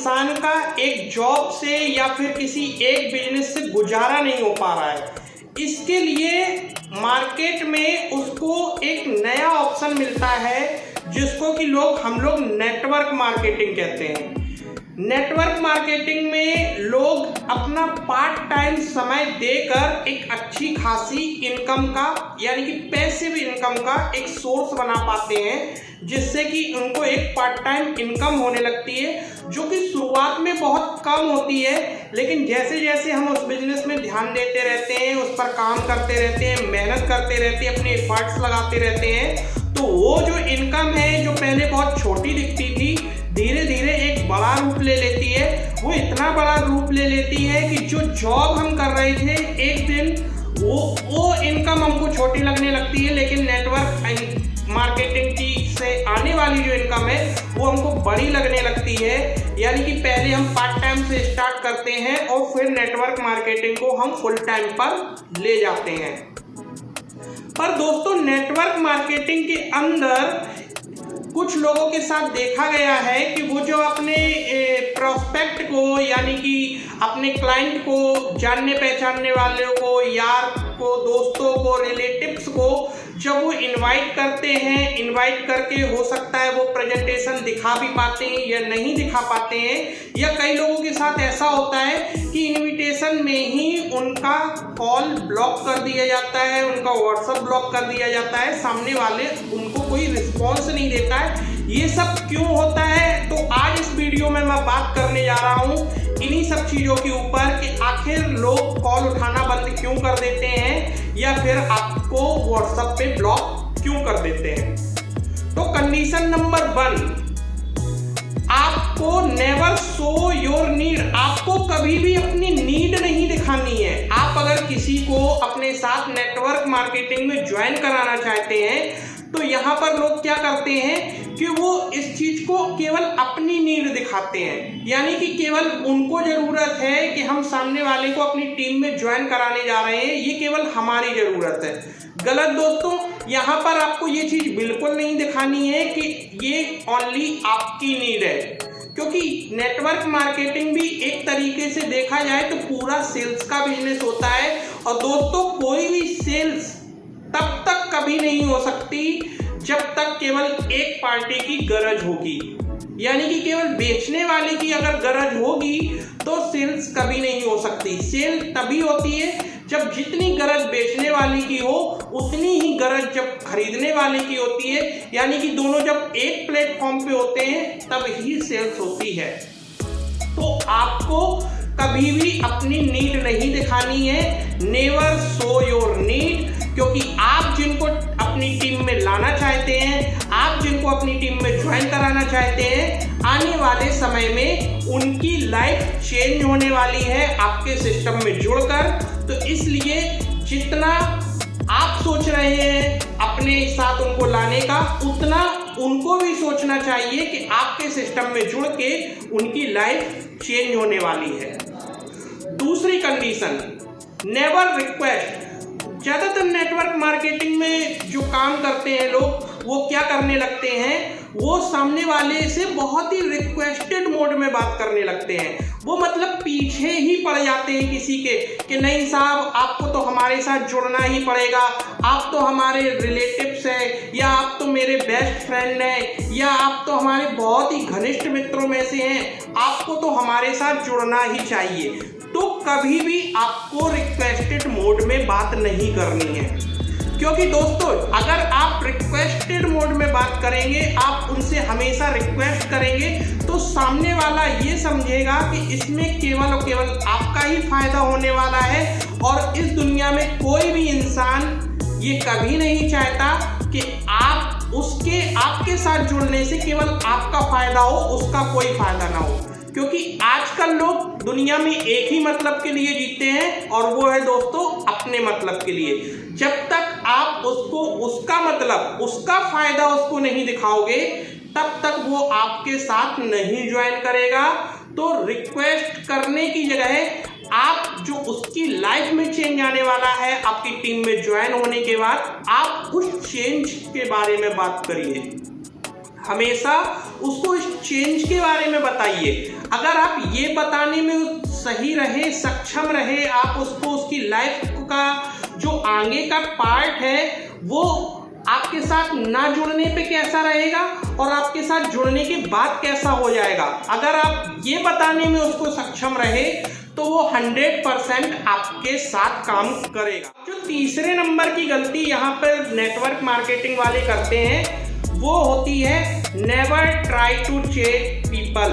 इंसान का एक जॉब से या फिर किसी एक बिजनेस से गुजारा नहीं हो पा रहा है, इसके लिए मार्केट में उसको एक नया ऑप्शन मिलता है जिसको कि हम लोग नेटवर्क मार्केटिंग कहते हैं। नेटवर्क मार्केटिंग में लोग अपना पार्ट टाइम समय देकर एक अच्छी खासी इनकम का यानी कि पैसिव इनकम का एक सोर्स बना पाते हैं, जिससे कि उनको एक पार्ट टाइम इनकम होने लगती है, जो कि शुरुआत में बहुत कम होती है, लेकिन जैसे जैसे हम उस बिजनेस में ध्यान देते रहते हैं, उस पर काम करते रहते हैं, मेहनत करते रहते हैं, अपने एफर्ट्स लगाते रहते हैं, तो वो जो इनकम है जो पहले बहुत छोटी दिखती थी, धीरे धीरे एक बड़ा रूप ले लेती है। वो इतना बड़ा रूप ले लेती है कि जो जॉब हम कर रहे थे एक दिन वो इनकम हमको छोटी लगने लगती है, लेकिन नेटवर्क मार्केटिंग की से आने वाली जो इनकम है वो हमको बड़ी लगने लगती है। यानी कि पहले हम पार्ट टाइम से स्टार्ट करते हैं और फिर नेटवर्क मार्केटिंग को हम फुल टाइम पर ले जाते हैं। पर दोस्तों, नेटवर्क मार्केटिंग के अंदर कुछ लोगों के साथ देखा गया है कि वो जो अपने प्रोस्पेक्ट को यानी कि अपने क्लाइंट को, जानने पहचानने वालों को, यार को, दोस्तों को, रिलेटिव्स को जब वो इनवाइट करते हैं, इनवाइट करके हो सकता है वो प्रेजेंटेशन दिखा भी पाते हैं या नहीं दिखा पाते हैं, या कई लोगों के साथ ऐसा होता है कि इनविटेशन में ही उनका कॉल ब्लॉक कर दिया जाता है, उनका व्हाट्सएप ब्लॉक कर दिया जाता है, सामने वाले उनको कोई रिस्पॉन्स नहीं देता है। ये सब क्यों होता है? तो आज इस वीडियो में मैं बात करने जा रहा हूँ इन्हीं सब चीज़ों के ऊपर कि आखिर लोग कॉल उठाना बंद क्यों कर देते हैं या फिर आपको व्हाट्सएप पे ब्लॉक क्यों कर देते हैं। तो कंडीशन नंबर 1, आपको नेवर शो योर नीड। आपको कभी भी अपनी नीड नहीं दिखानी है। आप अगर किसी को अपने साथ नेटवर्क मार्केटिंग में ज्वाइन कराना चाहते हैं तो यहाँ पर लोग क्या करते हैं कि वो इस चीज को केवल अपनी नीड दिखाते हैं, यानी कि केवल उनको जरूरत है कि हम सामने वाले को अपनी टीम में ज्वाइन कराने जा रहे हैं, ये केवल हमारी जरूरत है। गलत दोस्तों, यहाँ पर आपको ये चीज बिल्कुल नहीं दिखानी है कि ये ओनली आपकी नीड है, क्योंकि नेटवर्क मार्केटिंग भी एक तरीके से देखा जाए तो पूरा सेल्स का बिजनेस होता है। और दोस्तों, कोई भी सेल्स तब तक कभी नहीं हो सकती जब तक केवल एक पार्टी की गरज होगी, यानी कि केवल बेचने वाले की अगर गरज होगी तो सेल्स कभी नहीं हो सकती। सेल तभी होती है जब जितनी गरज बेचने वाले की हो उतनी ही गरज जब खरीदने वाले की होती है, यानी कि दोनों जब एक प्लेटफॉर्म पे होते हैं तब ही सेल्स होती है। तो आपको कभी भी अपनी नीड नहीं दिखानी है। नेवर शो योर नीड, क्योंकि आप जिनको अपनी टीम में लाना चाहते हैं, आप जिनको अपनी टीम में ज्वाइन कराना चाहते हैं, आने वाले समय में उनकी लाइफ चेंज होने वाली है आपके सिस्टम में जुड़कर। तो इसलिए जितना आप सोच रहे हैं अपने साथ उनको लाने का, उतना उनको भी सोचना चाहिए कि आपके सिस्टम में जुड़ के उनकी लाइफ चेंज होने वाली है। दूसरी कंडीशन, नेवर रिक्वेस्ट। ज़्यादातर नेटवर्क मार्केटिंग में जो काम करते हैं लोग, वो क्या करने लगते हैं, वो सामने वाले से बहुत ही रिक्वेस्टेड मोड में बात करने लगते हैं। वो मतलब पीछे ही पड़ जाते हैं किसी के कि नहीं साहब, आपको तो हमारे साथ जुड़ना ही पड़ेगा, आप तो हमारे रिलेटिव्स हैं, या आप तो मेरे बेस्ट फ्रेंड हैं, या आप तो हमारे बहुत ही घनिष्ठ मित्रों में से हैं, आपको तो हमारे साथ जुड़ना ही चाहिए। तो कभी भी आपको रिक्वेस्टेड मोड में बात नहीं करनी है, क्योंकि दोस्तों अगर आप रिक्वेस्टेड मोड में बात करेंगे, आप उनसे हमेशा रिक्वेस्ट करेंगे, तो सामने वाला ये समझेगा कि इसमें केवल और केवल आपका ही फायदा होने वाला है। और इस दुनिया में कोई भी इंसान ये कभी नहीं चाहता कि आपके साथ जुड़ने से केवल आपका फायदा हो, उसका कोई फायदा ना हो। क्योंकि आजकल लोग दुनिया में एक ही मतलब के लिए जीते हैं, और वो है दोस्तों अपने मतलब के लिए। जब तक आप उसको उसका मतलब, उसका फायदा उसको नहीं दिखाओगे, तब तक वो आपके साथ नहीं ज्वाइन करेगा। तो रिक्वेस्ट करने की जगह आप जो उसकी लाइफ में चेंज आने वाला है आपकी टीम में ज्वाइन होने के बाद, आप उस चेंज के बारे में बात करिए। हमेशा उसको इस चेंज के बारे में बताइए। अगर आप ये बताने में सही रहे, सक्षम रहे, आप उसको उसकी लाइफ का जो आगे का पार्ट है वो आपके साथ ना जुड़ने पे कैसा रहेगा और आपके साथ जुड़ने के बाद कैसा हो जाएगा, अगर आप ये बताने में उसको सक्षम रहे तो वो 100% आपके साथ काम करेगा। जो तीसरे नंबर की गलती यहाँ पर नेटवर्क मार्केटिंग वाले करते हैं वो होती है never try to chase people.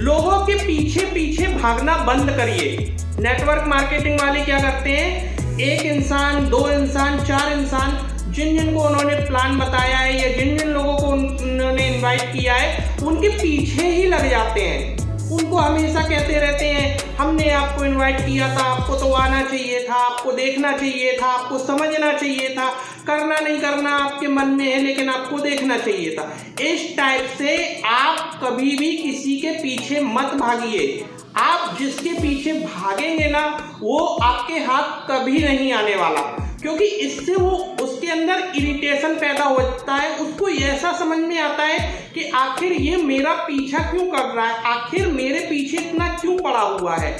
लोगों के पीछे पीछे भागना बंद करिए। नेटवर्क मार्केटिंग वाले क्या करते हैं, एक इंसान, दो इंसान, चार इंसान, जिन जिन को उन्होंने प्लान बताया है या जिन जिन लोगों को उन्होंने इनवाइट किया है उनके पीछे ही लग जाते हैं। उनको हमेशा कहते रहते हैं हमने आपको इनवाइट किया था, आपको तो आना चाहिए था, आपको देखना चाहिए था, आपको समझना चाहिए था, करना नहीं करना आपके मन में है लेकिन आपको देखना चाहिए था। इस टाइप से आप कभी भी किसी के पीछे मत भागिए। आप जिसके पीछे भागेंगे ना वो आपके हाथ कभी नहीं आने वाला, क्योंकि इससे वो उसके अंदर इरिटेशन पैदा होता है। उसको ऐसा समझ में आता है कि आखिर ये मेरा पीछा क्यों कर रहा है, आखिर मेरे पीछे इतना क्यों पड़ा हुआ है।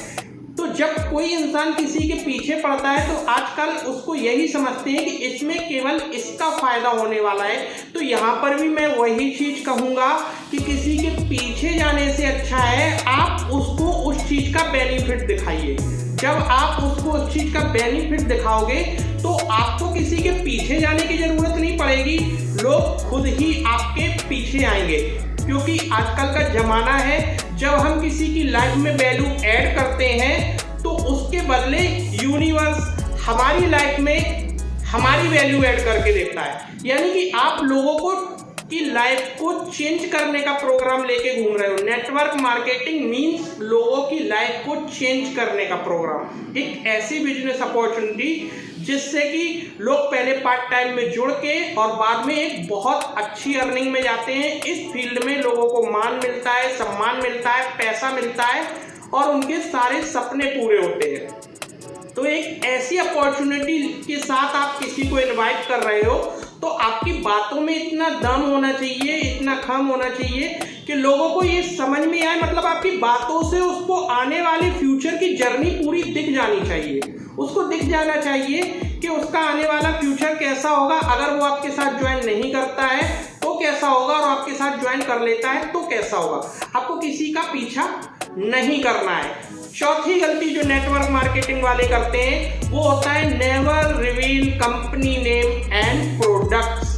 तो जब कोई इंसान किसी के पीछे पड़ता है तो आजकल उसको यही समझते हैं कि इसमें केवल इसका फायदा होने वाला है। तो यहाँ पर भी मैं वही चीज़ कहूँगा कि किसी के पीछे जाने से अच्छा है आप उसको उस चीज़ का बेनिफिट दिखाइए। जब आप उसको उस चीज़ का बेनिफिट दिखाओगे तो आपको किसी के पीछे जाने की ज़रूरत नहीं पड़ेगी, लोग खुद ही आपके पीछे आएंगे। क्योंकि आजकल का ज़माना है जब हम किसी की लाइफ में वैल्यू ऐड करते हैं तो उसके बदले यूनिवर्स हमारी लाइफ में हमारी वैल्यू ऐड करके देता है। यानी कि आप लोगों को की लाइफ को चेंज करने का प्रोग्राम लेके घूम रहे हो। नेटवर्क मार्केटिंग मीन्स लोगों की लाइफ को चेंज करने का प्रोग्राम, एक ऐसी बिजनेस अपॉर्चुनिटी जिससे कि लोग पहले पार्ट टाइम में जुड़ के और बाद में एक बहुत अच्छी अर्निंग में जाते हैं। इस फील्ड में लोगों को मान मिलता है, सम्मान मिलता है, पैसा मिलता है और उनके सारे सपने पूरे होते हैं। तो एक ऐसी अपॉर्चुनिटी के साथ आप किसी को इनवाइट कर रहे हो तो आपकी बातों में इतना दम होना चाहिए, इतना खम होना चाहिए कि लोगों को ये समझ में आए, मतलब आपकी बातों से उसको आने वाले फ्यूचर की जर्नी पूरी दिख जानी चाहिए। उसको दिख जाना चाहिए कि उसका आने वाला फ्यूचर कैसा होगा। अगर वो आपके साथ ज्वाइन नहीं करता है तो कैसा होगा और आपके साथ ज्वाइन कर लेता है तो कैसा होगा। आपको किसी का पीछा नहीं करना है। चौथी गलती जो नेटवर्क मार्केटिंग वाले करते हैं वो होता है never reveal company name and products.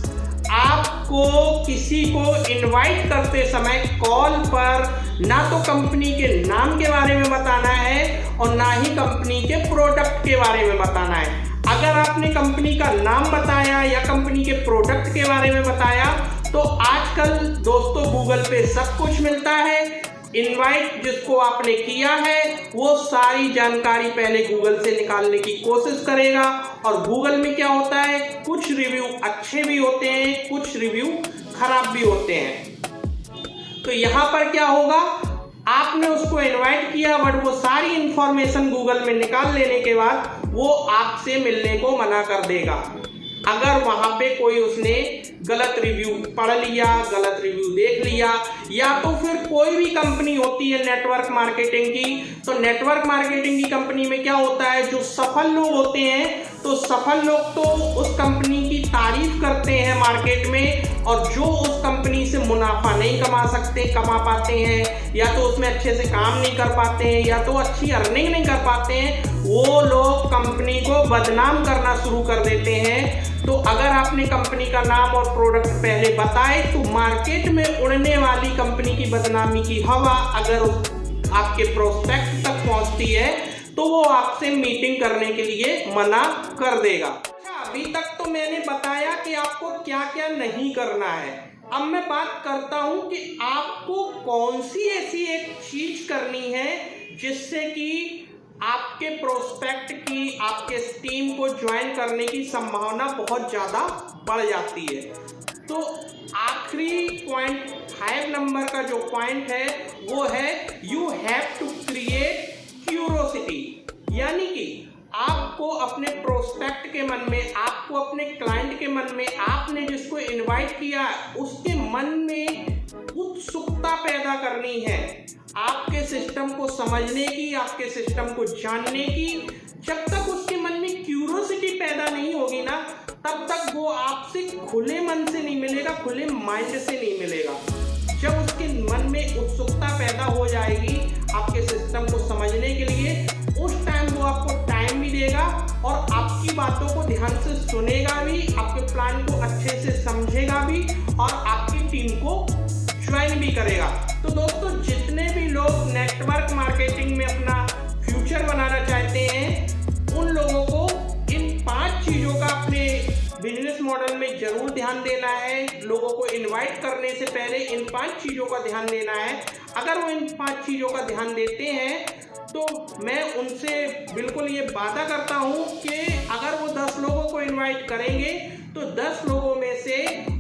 आपको किसी को इनवाइट करते समय कॉल पर ना तो कंपनी के नाम के बारे में बताना है और ना ही कंपनी के प्रोडक्ट के बारे में बताना है। अगर आपने कंपनी का नाम बताया या कंपनी के प्रोडक्ट के बारे में बताया तो आजकल दोस्तों गूगल पे सब कुछ मिलता है। इनवाइट जिसको आपने किया है वो सारी जानकारी पहले गूगल से निकालने की कोशिश करेगा और गूगल में क्या होता है, कुछ रिव्यू अच्छे भी होते हैं, कुछ रिव्यू खराब भी होते हैं। तो यहाँ पर क्या होगा, आपने उसको इनवाइट किया बट वो सारी इंफॉर्मेशन गूगल में निकाल लेने के बाद वो आपसे मिलने को मना कर देगा। अगर वहाँ पे कोई उसने गलत रिव्यू पढ़ लिया, गलत रिव्यू देख लिया, या तो फिर कोई भी कंपनी होती है नेटवर्क मार्केटिंग की, तो नेटवर्क मार्केटिंग की कंपनी में क्या होता है, जो सफल लोग होते हैं तो सफल लोग तो उस कंपनी की तारीफ करते हैं मार्केट में, और जो उस कंपनी से मुनाफा नहीं कमा पाते हैं या तो उसमें अच्छे से काम नहीं कर पाते हैं या तो अच्छी अर्निंग नहीं कर पाते हैं, वो लोग कंपनी को बदनाम करना शुरू कर देते हैं। तो अगर आपने कंपनी का नाम और प्रोडक्ट पहले बताए तो मार्केट में उड़ने वाली कंपनी की बदनामी की हवा अगर आपके प्रोस्पेक्ट तक पहुंचती है तो वो आपसे मीटिंग करने के लिए मना कर देगा। अच्छा, अभी तक तो मैंने बताया कि आपको क्या क्या नहीं करना है। अब मैं बात करता हूं कि आपको कौन सी ऐसी एक चीज करनी है जिससे कि आपके प्रोस्पेक्ट की, आपके टीम को ज्वाइन करने की संभावना बहुत ज़्यादा बढ़ जाती है। तो आखिरी पॉइंट 5 नंबर का जो पॉइंट है वो है you have to create curiosity. यानी कि आपको अपने प्रोस्पेक्ट के मन में, आपको अपने क्लाइंट के मन में, आपने जिसको इनवाइट किया उसके मन में उत्सुकता पैदा करनी है आपके सिस्टम को समझने की, आपके सिस्टम को जानने की। जब तक उसके मन में क्यूरियोसिटी पैदा नहीं होगी ना, तब तक वो आपसे खुले मन से नहीं मिलेगा, खुले माइंड से नहीं मिलेगा। जब उसके मन में उत्सुकता पैदा हो जाएगी आपके सिस्टम को समझने के लिए, उस टाइम वो आपको टाइम भी देगा और आपकी बातों को ध्यान से सुनेगा भी, आपके प्लान को अच्छे से समझेगा भी और आपकी टीम को ज्वाइन भी करेगा। तो दोस्तों, जितने भी लोग नेटवर्क मार्केटिंग में अपना फ्यूचर बनाना चाहते हैं, उन लोगों को इन 5 चीज़ों का अपने बिजनेस मॉडल में जरूर ध्यान देना है। लोगों को इनवाइट करने से पहले इन 5 चीज़ों का ध्यान देना है। अगर वो इन 5 चीज़ों का ध्यान देते हैं तो मैं उनसे बिल्कुल ये वादा करता हूँ कि अगर वो 10 लोगों को इनवाइट करेंगे तो 10 लोगों में से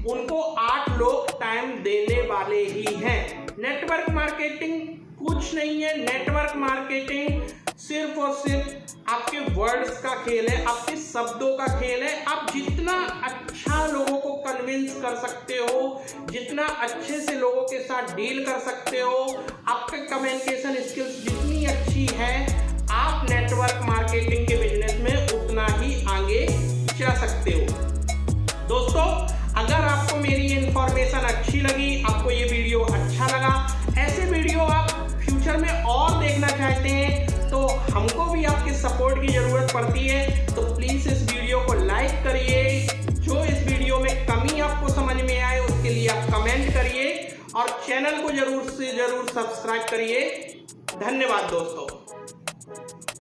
उनको 8 लोग टाइम देने वाले ही हैं। नेटवर्क मार्केटिंग कुछ नहीं है। नेटवर्क मार्केटिंग सिर्फ और सिर्फ आपके वर्ड्स का खेल है, आपके शब्दों का खेल है। आप जितना अच्छा लोगों को कन्विंस कर सकते हो, जितना अच्छे से लोगों के साथ डील कर सकते हो, आपके कम्युनिकेशन स्किल्स जितनी अच्छी है, आप नेटवर्क मार्केटिंग के बिजनेस में उतना ही आगे जा सकते हो। दोस्तों, अगर आपको मेरी इन्फॉर्मेशन अच्छी लगी, आपको ये वीडियो अच्छा लगा, ऐसे वीडियो आप फ्यूचर में और देखना चाहते हैं, तो हमको भी आपके सपोर्ट की ज़रूरत पड़ती है। तो प्लीज़ इस वीडियो को लाइक करिए। जो इस वीडियो में कमी आपको समझ में आए उसके लिए आप कमेंट करिए और चैनल को जरूर से जरूर सब्सक्राइब करिए। धन्यवाद दोस्तों।